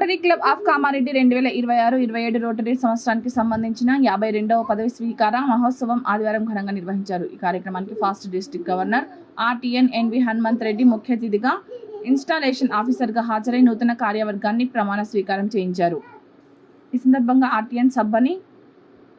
Rotary club of Kamareddy 2026-27 rotary సంవత్సరానికి సంబంధించిన 52వ పదవి స్వీకార మహోత్సవం ఆదివారం ఘనంగా నిర్వహించారు. ఈ కార్యక్రమానికి past district governor RTN NV Hanumanth Reddy ముఖ్య అతిథిగా, ఇన్స్టాలేషన్ ఆఫీసర్గా హాజరై నూతన కార్యవర్గాన్ని ప్రమాణ స్వీకారం చేయించారు. ఈ సందర్భంగా RTN Sabbani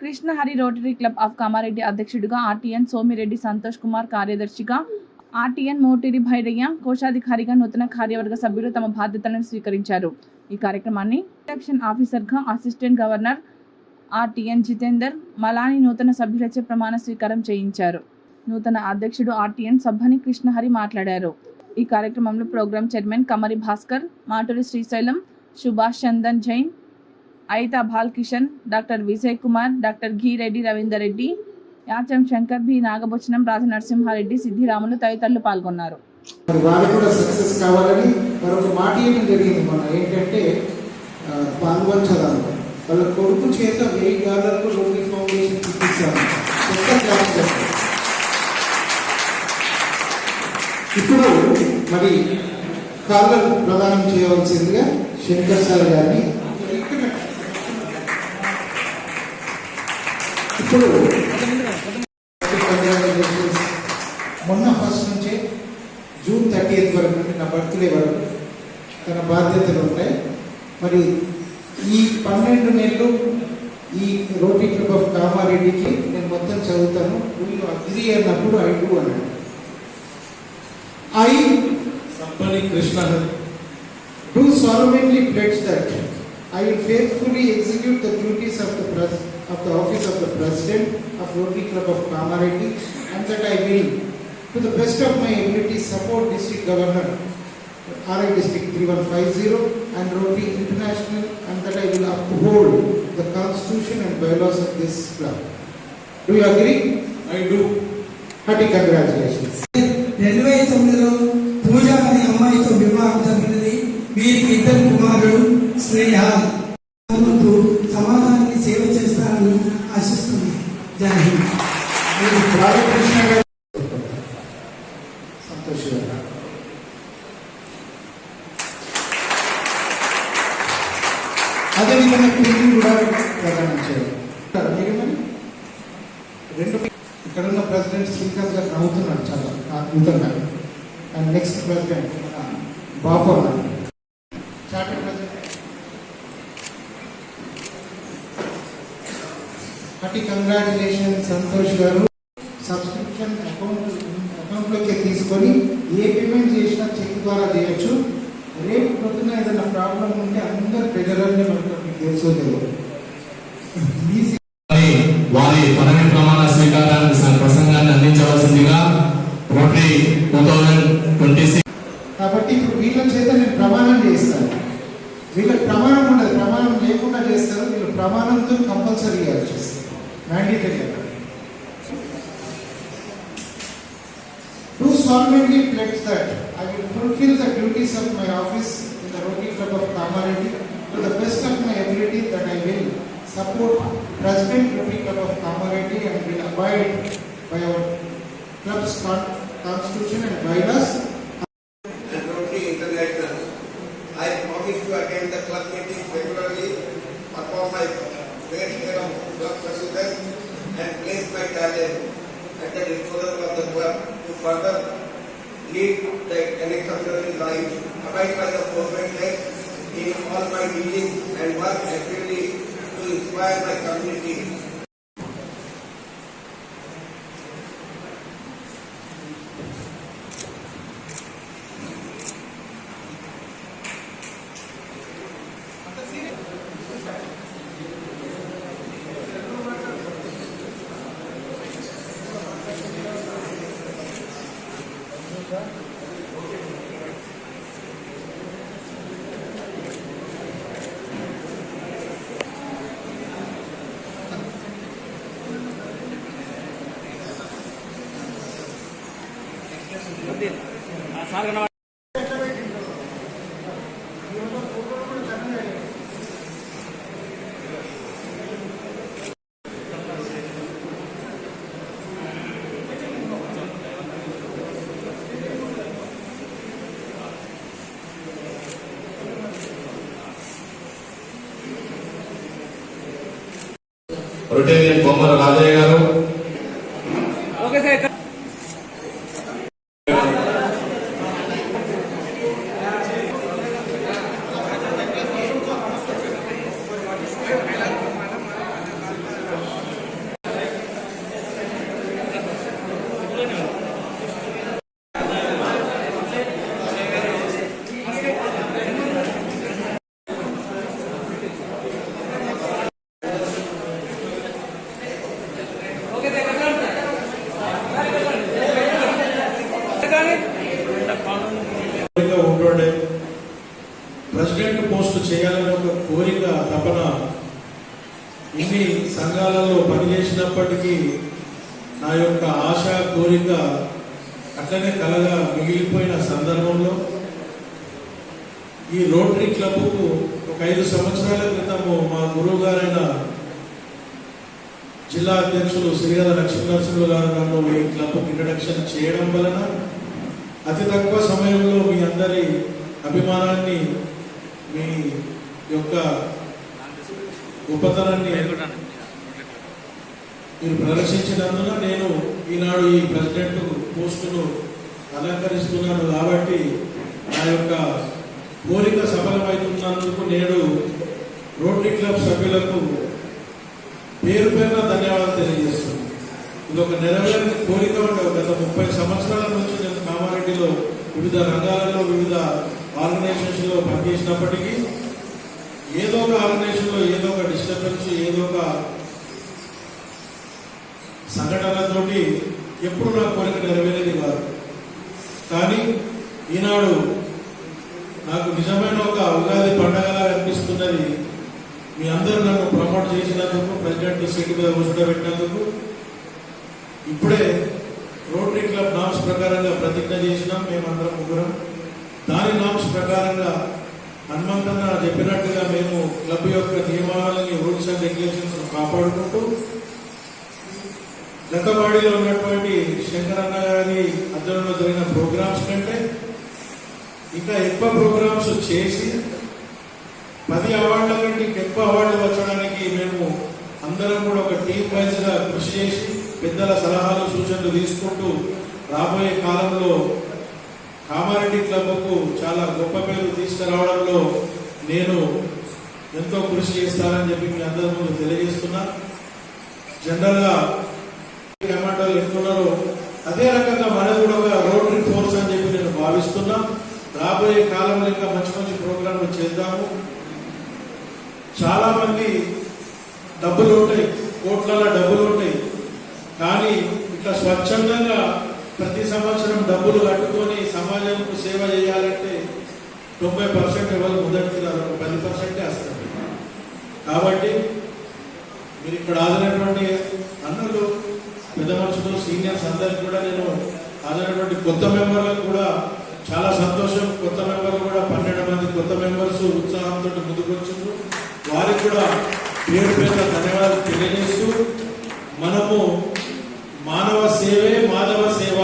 Krishnahari rotary club of Kamareddy అధ్యక్షుడిగా, ఆర్టీఎన్ సోమిరెడ్డి సంతోష్ కుమార్ కార్యదర్శిగా, ఆర్టీఎన్ మోటిరి భైరయ్య కోశాధికారిగా నూతన కార్యవర్గ సభ్యులు తమ బాధ్యతలను స్వీకరించారు. ఈ కార్యక్రమాన్ని రిసెప్షన్ ఆఫీసర్గా assistant governor RTN Jitender Malani నూతన సభ్యులచే ప్రమాణ స్వీకారం చేయించారు. నూతన అధ్యక్షుడు ఆర్టీఎన్ సబ్బని కృష్ణహరి మాట్లాడారు. ఈ కార్యక్రమంలో program chairman Kamari Bhaskar, Maturi Srisailam, Subhash Chandan Jain, Aitha Balakishan, doctor Vijay Kumar, doctor Ghireddy Ravinder Reddy, Yacham Shankar, B Nagabhushanam, Rajanarasimhareddy, Siddiramulu తదితరులు పాల్గొన్నారు. వాళ్ళు కూడా సక్సెస్ కావాలని మరొక మాట ఏమని జరిగింది. మన ఏంటంటే పాల్గొంచదాం వాళ్ళ కొడుకు చేత $1000 రోటరీ ఫౌండేషన్ చూపిస్తాను. ఇప్పుడు మరి కాలర్ ప్రదానం చేయవలసిందిగా శంకర్ సార్ గారిని. ఇప్పుడు మొన్న ఫస్ట్ నుంచే జూన్ 30th వరకు, అంటే నా బర్త్డే వరకు తన బాధ్యతలు ఉంటాయి. మరి ఈ 12 నెలలు ఈ రోటరీ క్లబ్ ఆఫ్ కామారెడ్డికి నేను మొత్తం చదువుతాను. వీళ్ళు అగ్రి అన్నప్పుడు ఐ డూ అన్నాడు. I Sabbani Krishnahari do solemnly pledge that I will faithfully execute the duties of the office of the President of Rotary Club of Kamareddy, and that I will, to the best of my ability, support District Governor RI District 3150 and Rotary International, and that I will uphold the Constitution and bylaws of this club. Do you agree? I do. Hearty congratulations. 2009లో పూజ అనే అమ్మాయితో వివాహం జరిగినది. వీరికి 2 కుమారులు. స్నేహ సమాజానికి సేవ చేస్తారని ఆశిస్తుంది. జై హింద్. బాలకృష్ణ గారు, సంతోష్ గారు, అదేవిధంగా పిల్లలు కూడా ప్రదానం చేయాలి. రెండు ఇక్కడున్న ప్రెసిడెంట్ శ్రీకాంత్ గారు నవ్వుతున్నాడు చాలా అద్భుతంగా. అండ్ నెక్స్ట్ ప్రెసిడెంట్ బాబు అన్నారు, charter president. Hearty congratulation Santosh గారు. సబ్స్క్రిప్షన్ అకౌంట్లోకి తీసుకొని ఏ పేమెంట్ చేసినా చెక్ ద్వారా చేయొచ్చు. రేపు పొద్దున ఏదైనా ప్రాబ్లం ఉంటే అందరు ట్రెజరర్ని మీకు తెలుసుకోలేదు. వారి పదవి ప్రమాణ స్వీకారాన్ని ప్రసంగాన్ని అందించవలసిందిగా రోటరీ 2026. కాబట్టి ఇప్పుడు వీళ్ళ చేత నేను ప్రమాణం చేస్తాను. వీళ్ళకి ప్రమాణం ఉండదు, ప్రమాణం లేకుండా చేస్తారు. వీళ్ళు ప్రమాణంతో కంపల్సరీగా చేస్తారు, mandatory. Do solemnly pledge that I will fulfill the duties of my office in the Rotary Club of Kamareddy to the best of my ability, that I will support President Rotary Club of Kamareddy and will abide by our club's constitution and bylaws. And Rotary International, I promise to attend the club meetings regularly, perform my fair share of club procedures, and place my talent at the disposal of the club to further lead the unexceptional life, abide by the forementioned in all my dealings, and work actively to inspire my community. Rotarian బొమ్మల రాజయ్య గారు, ఉంటుండే president post చేయాలని ఒక కోరిక తపన ఇన్ని సంఘాలలో పనిచేసినప్పటికీ నా యొక్క ఆశ కోరిక అట్లనే కలగా మిగిలిపోయిన సందర్భంలో ఈ రోటరీ క్లబ్కు ఒక 5 సంవత్సరాల క్రితము మా గురువు గారైన జిల్లా అధ్యక్షులు శ్రీగద లక్ష్మీనరసింహ గారు నన్ను ఈ క్లబ్కు ఇంట్రడక్షన్ చేయడం వలన అతి తక్కువ సమయంలో మీ అందరి అభిమానాన్ని, మీ యొక్క గొప్పతనాన్ని మీరు ప్రదర్శించినందున నేను ఈనాడు ఈ ప్రెసిడెంట్ పోస్టును అలంకరిస్తున్నాను. కాబట్టి నా యొక్క కోరిక సఫలమవుతున్నందుకు నేను రోటరీ క్లబ్ సభ్యులకు పేరు పేరున ధన్యవాదాలు తెలియజేస్తున్నాను. ఇది ఒక నెరవేరని కోరిక ఉండవు. గత 30 సంవత్సరాల నుంచి నేను కామారెడ్డిలో వివిధ రంగాలలో వివిధ ఆర్గనైజేషన్స్ లో పనిచేసినప్పటికీ ఏదో ఒక ఆర్గనైజేషన్ లో ఏదో ఒక డిస్టర్బెన్స్, ఏదో ఒక సంఘటనతోటి ఎప్పుడు నా కోరిక నెరవేరేది కాదు. కానీ ఈనాడు నాకు నిజమైన ఒక ఉగాది పండగలా అనిపిస్తున్నది. మీ అందరూ నన్ను ప్రమోట్ చేసినందుకు, ప్రెసిడెంట్ సీట్ మీద కూర్చోబెట్టినందుకు. ఇప్పుడే రోటరీ క్లబ్ నామ్స్ ప్రకారంగా ప్రతిజ్ఞ చేసినాం మేమందరం ముగ్గురం. దాని నామ్స్ ప్రకారంగా హనుమంతన్న చెప్పినట్టుగా మేము క్లబ్ యొక్క నియమావళిని, రూల్స్ అండ్ రెగ్యులేషన్స్ కాపాడుకుంటూ గతవాడిలో ఉన్నటువంటి శంకరన్న గారి అధ్వర్యంలో జరిగిన ప్రోగ్రామ్స్ కంటే ఇంకా ఎక్కువ ప్రోగ్రామ్స్ చేసి 10 అవార్డుల కంటే ఎక్కువ అవార్డులు వచ్చడానికి మేము అందరం కూడా ఒక టీం వైజ్ గా కృషి చేసి పెద్దల సలహాలు సూచనలు తీసుకుంటూ రాబోయే కాలంలో కామారెడ్డి క్లబ్కు చాలా గొప్ప పేరు తీసుకురావడంలో నేను ఎంతో కృషి చేస్తానని చెప్పి మీ అందరి ముందు తెలియజేస్తున్నా. జనరల్ గా కమాండర్లు ఎంతున్నారో అదే రకంగా మనది కూడా ఒక రోటరీ ఫోర్స్ అని చెప్పి నేను భావిస్తున్నా. రాబోయే కాలంలో ఇంకా మంచి మంచి ప్రోగ్రాంలు చేద్దాము. చాలా మంది డబ్బులు ఉంటాయి, కోట్లలో డబ్బులు ఉంటాయి, కానీ ఇట్లా స్వచ్ఛందంగా ప్రతి సంవత్సరం డబ్బులు కట్టుకొని సమాజంకు సేవ చేయాలంటే 90% ఎవరు ముందటికి రారు, 10% వస్తారు. కాబట్టి మీరు ఇక్కడ హాజరైనటువంటి అన్నలు, పెద్ద మనుషులు, సీనియర్స్ అందరికి కూడా నేను హాజరైనటువంటి కొత్త మెంబర్లకు కూడా చాలా సంతోషం. కొత్త మెంబర్లు కూడా 12 మంది కొత్త మెంబర్స్ ఉత్సాహంతో ముందుకు వచ్చిండ్రు. వారికి కూడా పేరు పేరున ధన్యవాదాలు తెలియజేస్తూ మనము మానవ సేవే మాధవ సేవ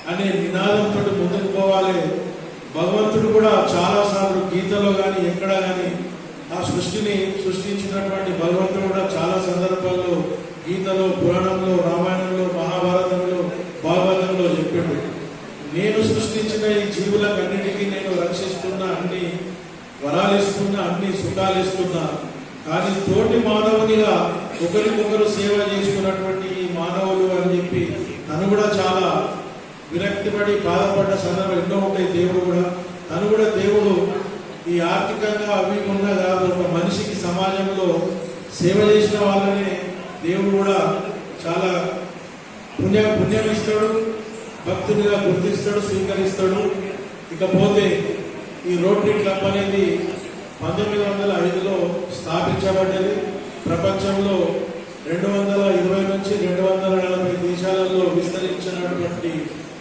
అనే నినాదంతో ముందుకు పోవాలి. భగవంతుడు కూడా చాలా సార్లు గీతలో కానీ ఎక్కడ కానీ ఆ సృష్టిని సృష్టించినటువంటి భగవంతుడు కూడా చాలా సందర్భాల్లో గీతలో, పురాణంలో, రామాయణంలో, మహాభారతంలో, భాగవతంలో చెప్పిండు. నేను సృష్టించిన ఈ జీవులకన్నిటికీ నేను రక్షిస్తున్నా, అన్ని వరాలు ఇస్తున్నా, అన్ని సుఖాలు ఇస్తున్నా. కానీ తోటి మానవునిగా ఒకరికొకరు సేవ చేసుకున్నటువంటి ఈ మానవులు అని చెప్పి తను కూడా చాలా విరక్తి పడి బాధపడ్డ సందర్భం ఎన్నో ఉంటాయి. తను కూడా దేవుడు ఈ ఆర్థికంగా అవి ఉన్నా కాదు, ఒక మనిషికి సమాజంలో సేవ చేసిన వాళ్ళని దేవుడు కూడా చాలా పుణ్యం ఇస్తాడు, భక్తునిగా గుర్తిస్తాడు, స్వీకరిస్తాడు. ఇకపోతే ఈ రోటరీ క్లబ్ అనేది 1905లో స్థాపించబడ్డది. ప్రపంచంలో 220 నుంచి 240 దేశాలలో విస్తరించినటువంటి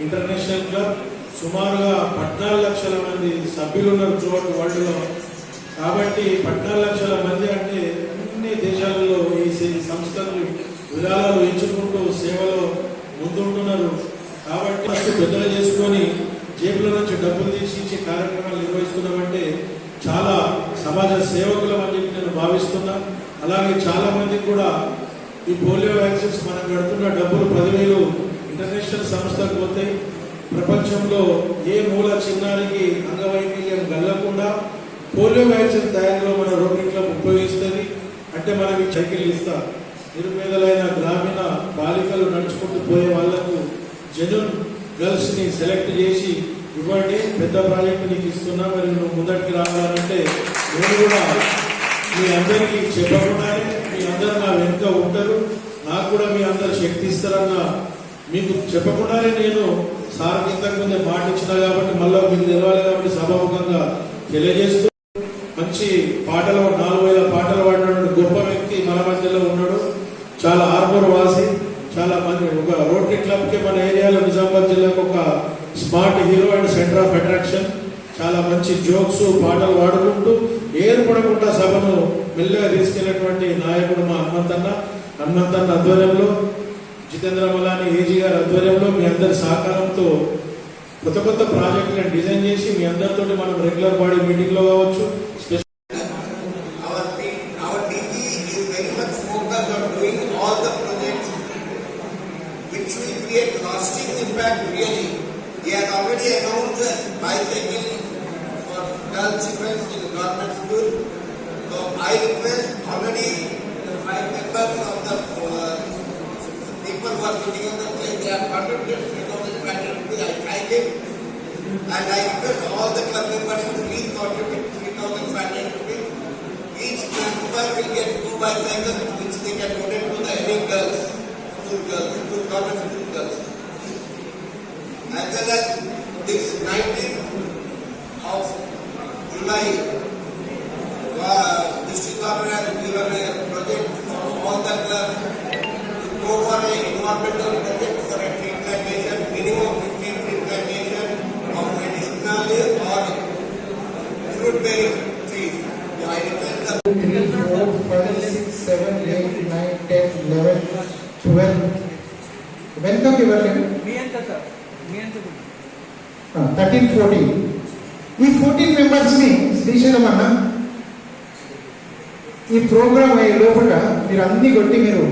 ఇంటర్నేషనల్ క్లబ్. సుమారుగా 14 లక్షల మంది సభ్యులు ఉన్నారు త్రూఅవుట్ వరల్డ్ లో. కాబట్టి 14 లక్షల మంది అంటే అన్ని దేశాలలో ఈ సంస్థలు విరాళాలు ఇచ్చుకుంటూ సేవలో ముందుంటున్నారు. కాబట్టి పెద్దలు చేసుకొని జేబుల నుంచి డబ్బులు తీసి ఇచ్చే కార్యక్రమాలు నిర్వహిస్తున్నామంటే చాలా సమాజ సేవకులం అని చెప్పి నేను భావిస్తున్నా. అలాగే చాలా మంది కూడా ఈ పోలియో వ్యాక్సిన్స్ మనం కడుతున్న డబ్బులు 10,000 ఇంటర్నేషనల్ సంస్థకు పోతాయి. ప్రపంచంలో ఏ మూల చిన్నారికి అంగవైకల్యం గల్లకుండా పోలియో వ్యాక్సిన్ తయారీలో మన రోటరీ క్లబ్ ఉపయోగిస్తుంది. అంటే మనం ఈ సైకిల్ ఇస్తా నిరుపేదలైన గ్రామీణ బాలికలు నడుచుకుంటూ పోయే వాళ్లకు జెన్యూన్ గర్ల్స్ ని సెలెక్ట్ చేసి ఇవ్వండి, పెద్ద ప్రాజెక్టు నీకు ఇస్తున్నా, మరి నువ్వు ముందటికి రావాలంటే నేను కూడా మీ అందరికీ చెప్పకుండానే మీ అందరూ నా వెనుక ఉంటారు, నాకు కూడా మీ అందరు శక్తి ఇస్తారన్న మీకు చెప్పకుండానే నేను సార్ ఇంతకు ముందే మాట ఇచ్చిన కాబట్టి మళ్ళీ మీకు తెలవాలి కాబట్టి సభాముఖంగా తెలియజేస్తూ మంచి పాటలు 4,000 పాటలు పాడినటువంటి గొప్ప వ్యక్తి మన మధ్యలో ఉన్నాడు. చాలా ఆర్మూర్ వాసి, చాలా మంది ఒక రోటరీ క్లబ్ కి మన ఏరియాలో నిజామాబాద్ జిల్లాకు ఒక smart hero and centre of attraction. చాలా మంచి జోక్స్ పాటలు పాడుకుంటూ ఏర్పడకుండా సభను మెల్లగా తీసుకెళ్లినటువంటి నాయకుడు మా హనుమంతన్న ఆధ్వర్యంలో, జితేంద్ర మలాని ఏజీ గారి ఆధ్వర్యంలో మీ అందరి సహకారంతో కొత్త కొత్త ప్రాజెక్టులను డిజైన్ చేసి మీ అందరితో మనం రెగ్యులర్ బాడీ మీటింగ్ లో కావచ్చు. Our DG is very much focused on doing all the projects which will create lasting impact really. He has already announced bicycle for girl children in government school. So I request already the 5 members of the people who are sitting on the stage, they have contributed 3,500 rupees. I thank him. And I request all the club members to please contribute 3,500 rupees. Each member will get 2 bicycles which they can donate to the any girls, to government school girls. As well as this 19th of July, district government has given a project for all the clubs to go for an environmental project for a tree plantation, minimum 15 tree plantation of medicinal or fruit bearing trees. I request the 3, 4, 5, 6, 7, 8, 9, 10, 11, 12. వెనుకకి ఇవ్వలేదు 13, 14. ఈ 14 members ని శ్రీశైలం అన్న ఈ programme అయ్యే లోపల మీరు అన్ని కొట్టి మీరు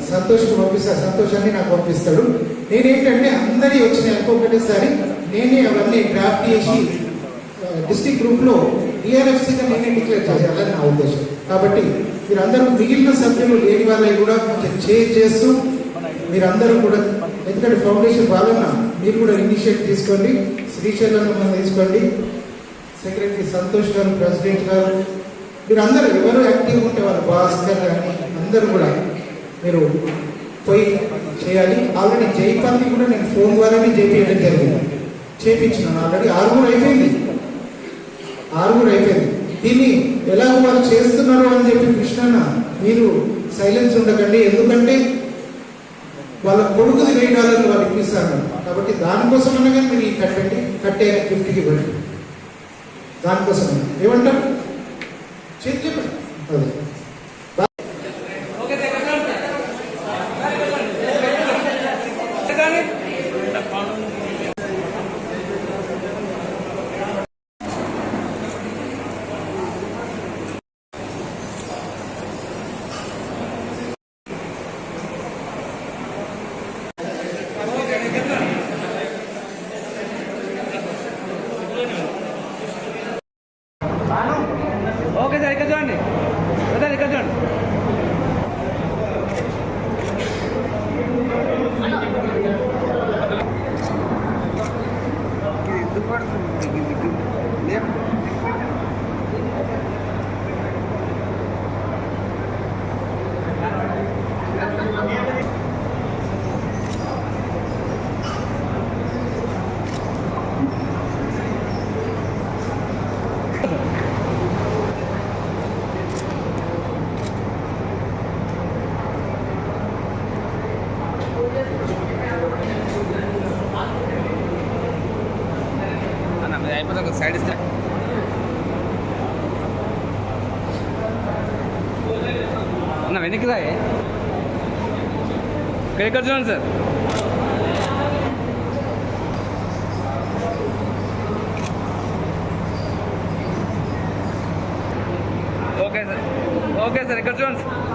సంతోష్కి పంపిస్తారు, సంతోషాన్ని నాకు పంపిస్తాడు. నేనేంటంటే అందరి వచ్చిన ఒక్కొక్కటేసారి నేనే అవన్నీ డ్రాఫ్ట్ చేసి డిస్ట్రిక్ట్ గ్రూప్ లో డిఆర్ఎఫ్సీగా నేనే డిక్లేర్ చేయాలని నా ఉద్దేశం. కాబట్టి మీరందరూ మిగిలిన సభ్యులు లేని వాళ్ళని కూడా కొంచెం చేస్తూ మీరందరూ కూడా, ఎందుకంటే ఫౌండేషన్ వాళ్ళన్నా మీరు కూడా ఇనిషియేట్ తీసుకోండి, శ్రీశైలం మనం తీసుకోండి, సెక్రటరీ సంతోష్ గారు, ప్రెసిడెంట్ గారు, మీరు అందరూ ఎవరు యాక్టివ్ ఉంటే వాళ్ళు భాస్కర్ కానీ అందరూ కూడా మీరు పోయి చేయాలి. ఆల్రెడీ జైపాల్ని కూడా నేను ఫోన్ ద్వారానే చేయించడం జరిగింది, చేయించినాను ఆల్రెడీ 6 అయిపోయింది. దీన్ని ఎలా వాళ్ళు చేస్తున్నారు అని చెప్పి కృష్ణన్న మీరు సైలెన్స్ ఉండకండి, ఎందుకంటే వాళ్ళ కొడుకుది $1000 వాళ్ళు ఇప్పిస్తారు కాబట్టి దానికోసం అన్నా కానీ మీరు ఈ కట్టే గిఫ్ట్కి ఇవ్వండి. దానికోసం ఏమంటారు చెప్పండి. అదే ఓకే సార్, ఇక్కడ చూడండి బ్రదర్, ఇక్కడ చూడండి. ఎందుకు పడుతుంది? అయిపోతుంది, సైడ్ ఇస్తే అన్న వెనక్కి రాయే. ఇక్కడ చూడండి సార్. ఓకే సార్, ఇక్కడ చూడండి సార్.